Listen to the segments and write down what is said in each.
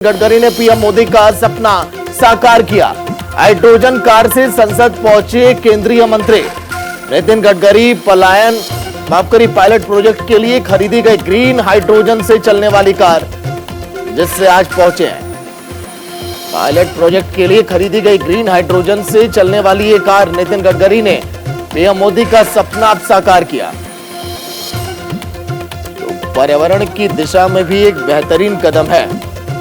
गडकरी ने पीएम मोदी का सपना साकार किया। हाइड्रोजन कार से संसद पहुंचे केंद्रीय मंत्री नितिन गडकरी पायलट प्रोजेक्ट के लिए खरीदी गई ग्रीन हाइड्रोजन से चलने वाली कार जिससे आज पहुंचे हैं। पायलट प्रोजेक्ट के लिए खरीदी गई ग्रीन हाइड्रोजन से चलने वाली ये कार नितिन गडकरी ने पीएम मोदी का सपना साकार किया। तो पर्यावरण की दिशा में भी एक बेहतरीन कदम है।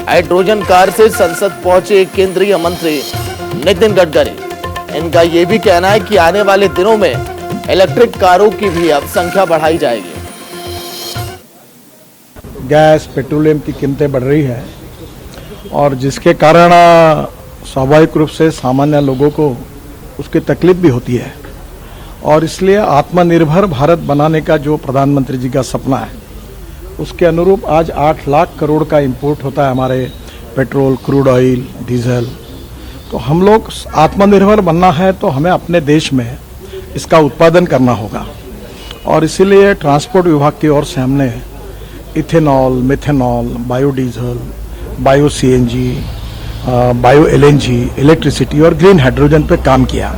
हाइड्रोजन कार से संसद पहुंचे केंद्रीय मंत्री नितिन गडकरी। इनका यह भी कहना है कि आने वाले दिनों में इलेक्ट्रिक कारों की भी अब संख्या बढ़ाई जाएगी। गैस पेट्रोलियम की कीमतें बढ़ रही है और जिसके कारण स्वाभाविक रूप से सामान्य लोगों को उसकी तकलीफ भी होती है और इसलिए आत्मनिर्भर भारत बनाने का जो प्रधानमंत्री जी का सपना है उसके अनुरूप आज 8 लाख करोड़ का इंपोर्ट होता है हमारे पेट्रोल, क्रूड ऑयल, डीजल। तो हम लोग आत्मनिर्भर बनना है तो हमें अपने देश में इसका उत्पादन करना होगा और इसीलिए ट्रांसपोर्ट विभाग की ओर से हमने ethanol, methanol, biodiesel, bio CNG, bio LNG, electricity और ग्रीन हाइड्रोजन पे काम किया।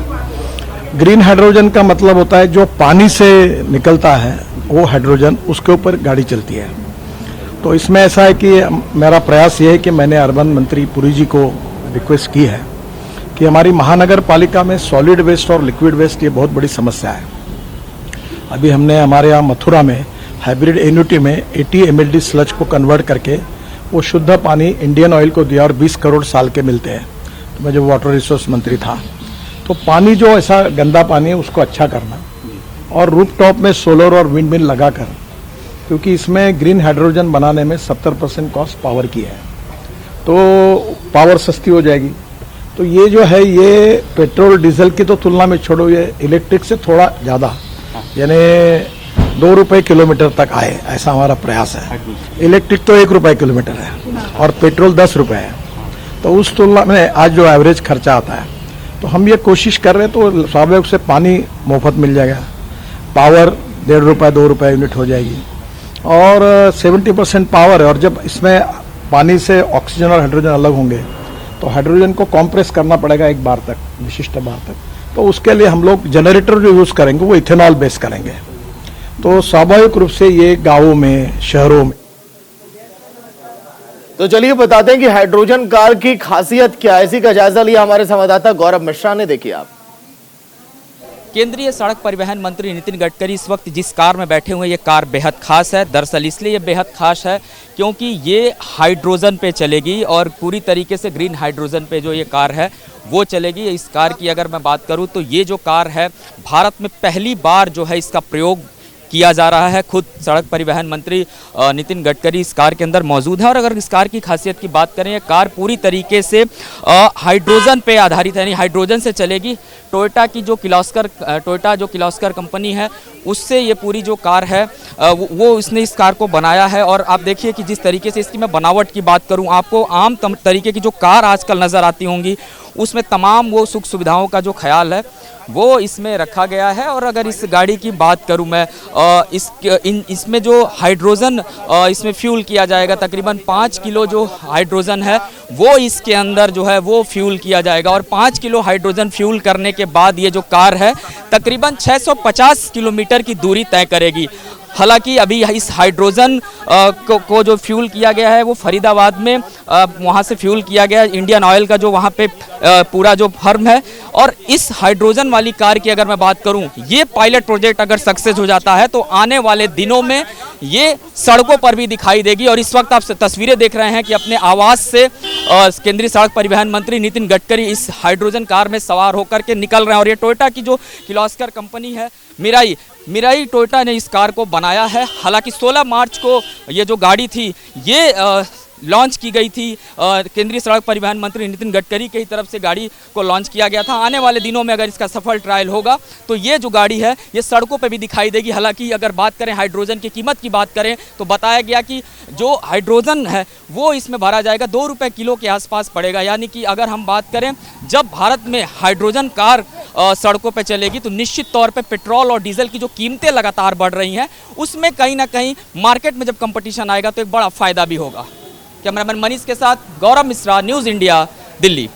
ग्रीन हाइड्रोजन का मतलब होता है जो पानी से निकलता है वो हाइड्रोजन, उसके ऊपर गाड़ी चलती है। तो इसमें ऐसा है कि मेरा प्रयास ये है कि मैंने अर्बन मंत्री पुरी जी को रिक्वेस्ट की है कि हमारी महानगर पालिका में सॉलिड वेस्ट और लिक्विड वेस्ट ये बहुत बड़ी समस्या है। अभी हमने हमारे यहाँ मथुरा में हाइब्रिड एन्यूटी में 80 mld स्लज को कन्वर्ट करके वो शुद्ध पानी इंडियन ऑयल को दिया और 20 करोड़ साल के मिलते हैं। तो मैं जब वाटर रिसोर्स मंत्री था तो पानी जो ऐसा गंदा पानी है उसको अच्छा करना और रूफटॉप में सोलर और विंड मिल लगाकर, क्योंकि इसमें ग्रीन हाइड्रोजन बनाने में 70% कॉस्ट पावर की है तो पावर सस्ती हो जाएगी। तो ये जो है ये पेट्रोल डीजल की तो तुलना में छोड़ो, ये इलेक्ट्रिक से थोड़ा ज़्यादा यानी 2 रुपये किलोमीटर तक आए, ऐसा हमारा प्रयास है। इलेक्ट्रिक तो 1 रुपये किलोमीटर है और पेट्रोल 10 रुपये है। तो उस तुलना में आज जो एवरेज खर्चा आता है तो हम ये कोशिश कर रहे हैं तो स्वाभाविक से पानी मुफ्त मिल जाएगा, पावर 1.5 रुपये 2 रुपये यूनिट हो जाएगी और 70% पावर है। और जब इसमें पानी से ऑक्सीजन और हाइड्रोजन अलग होंगे तो हाइड्रोजन को कॉम्प्रेस करना पड़ेगा एक बार तक, विशिष्ट बार तक। तो उसके लिए हम लोग जनरेटर जो यूज़ करेंगे वो इथेनॉल बेस करेंगे। तो स्वाभाविक रूप से ये गाँवों में, शहरों में। तो चलिए बताते हैं कि हाइड्रोजन कार की खासियत क्या है। इसी का जायजा लिया हमारे संवाददाता गौरव मिश्रा ने। देखिए आप, केंद्रीय सड़क परिवहन मंत्री नितिन गडकरी इस वक्त जिस कार में बैठे हुए हैं ये कार बेहद खास है। दरअसल इसलिए ये बेहद खास है क्योंकि ये हाइड्रोजन पे चलेगी और पूरी तरीके से ग्रीन हाइड्रोजन पे जो ये कार है वो चलेगी। इस कार की अगर मैं बात करूं तो ये जो कार है भारत में पहली बार जो है इसका प्रयोग किया जा रहा है। खुद सड़क परिवहन मंत्री नितिन गडकरी इस कार के अंदर मौजूद है। और अगर इस कार की खासियत की बात करें, ये कार पूरी तरीके से हाइड्रोजन पे आधारित है, यानी हाइड्रोजन से चलेगी। टोयोटा जो किर्लोस्कर कंपनी है उससे ये पूरी जो कार है वो इसने इस कार को बनाया है। और आप देखिए कि जिस तरीके से इसकी मैं बनावट की बात करूं, आपको आम तरीके की जो कार आजकल नज़र आती होंगी उसमें तमाम वो सुख सुविधाओं का जो ख्याल है वो इसमें रखा गया है। और अगर इस गाड़ी की बात करूं मैं, इसमें जो हाइड्रोजन इसमें फ्यूल किया जाएगा, तकरीबन 5 किलो जो हाइड्रोजन है वो इसके अंदर जो है वो फ्यूल किया जाएगा। और 5 किलो हाइड्रोजन फ्यूल करने के बाद ये जो कार है तकरीबन 650 किलोमीटर की दूरी तय करेगी। हालांकि अभी इस हाइड्रोजन को जो फ्यूल किया गया है वो फरीदाबाद में वहाँ से फ्यूल किया गया, इंडियन ऑयल का जो वहाँ पे पूरा जो फर्म है। और इस हाइड्रोजन वाली कार की अगर मैं बात करूं, ये पायलट प्रोजेक्ट अगर सक्सेस हो जाता है तो आने वाले दिनों में ये सड़कों पर भी दिखाई देगी। और इस वक्त आप तस्वीरें देख रहे हैं कि अपने आवास से केंद्रीय सड़क परिवहन मंत्री नितिन गडकरी इस हाइड्रोजन कार में सवार होकर के निकल रहे हैं। और ये टोयोटा की जो किर्लोस्कर कंपनी है, मिराई टोयोटा ने इस कार को बनाया है। हालांकि 16 मार्च को ये जो गाड़ी थी ये लॉन्च की गई थी, केंद्रीय सड़क परिवहन मंत्री नितिन गडकरी की तरफ से गाड़ी को लॉन्च किया गया था। आने वाले दिनों में अगर इसका सफल ट्रायल होगा तो ये जो गाड़ी है ये सड़कों पे भी दिखाई देगी। हालांकि अगर बात करें हाइड्रोजन की कीमत की बात करें तो बताया गया कि जो हाइड्रोजन है वो इसमें भरा जाएगा 2 रुपये किलो के आसपास पड़ेगा। यानी कि अगर हम बात करें जब भारत में हाइड्रोजन कार सड़कों पे चलेगी तो निश्चित तौर पे पेट्रोल और डीजल की जो कीमतें लगातार बढ़ रही हैं उसमें कहीं ना कहीं मार्केट में जब कंपटीशन आएगा तो एक बड़ा फायदा भी होगा। कैमरामैन मनीष के साथ गौरव मिश्रा, न्यूज़ इंडिया, दिल्ली।